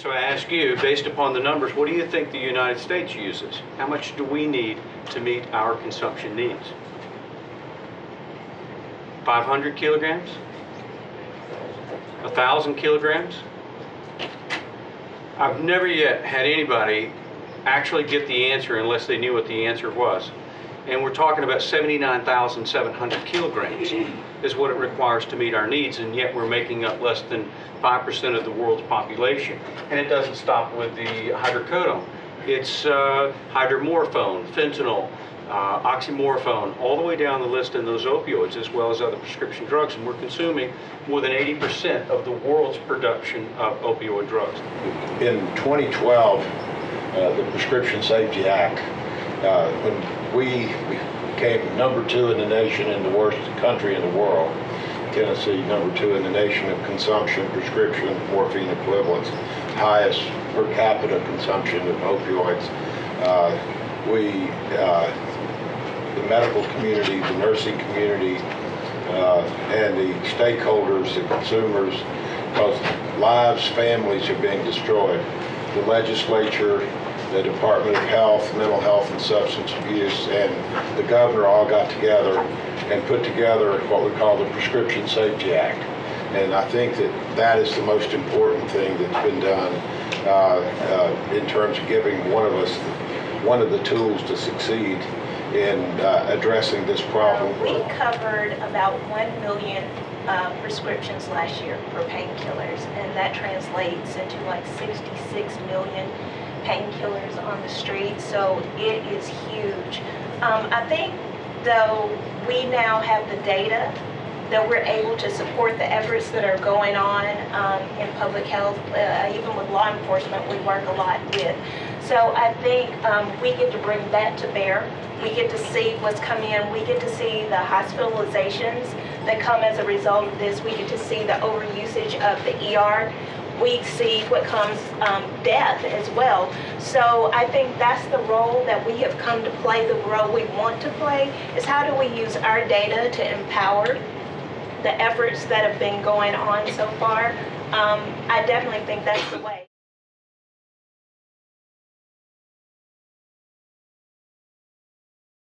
So I ask you, based upon the numbers, what do you think the United States uses? How much do we need to meet our consumption needs? 500 kilograms? 1,000 kilograms? I've never yet had anybody actually get the answer unless they knew what the answer was. And we're talking about 79,700 kilograms is what it requires to meet our needs, and yet we're making up less than 5% of the world's population. And it doesn't stop with the hydrocodone. It's hydromorphone, fentanyl, oxymorphone, all the way down the list in those opioids, as well as other prescription drugs. And we're consuming more than 80% of the world's production of opioid drugs. In 2012, the Prescription Safety Act, when we became #2 in the nation and the worst country in the world, Tennessee #2 in the nation of consumption, prescription morphine equivalents, highest per capita consumption of opioids. The medical community, the nursing community, and the stakeholders, the consumers, because lives, families are being destroyed. The legislature, the Department of Health, Mental Health and Substance Abuse, and the governor all got together and put together what we call the Prescription Safety Act. And I think that that is the most important thing that's been done in terms of giving one of us one of the tools to succeed in addressing this problem. We covered about 1 million prescriptions last year for painkillers, and that translates into like 66 million painkillers on the street, so it is huge. I think, though, we now have the data that we're able to support the efforts that are going on in public health. Even with law enforcement, we work a lot with. So I think we get to bring that to bear. We get to see what's coming in. We get to see the hospitalizations that come as a result of this. We get to see the overusage of the ER. We see what comes, death as well. So I think that's the role that we have come to play, the role we want to play, is how do we use our data to empower the efforts that have been going on so far. I definitely think that's the way.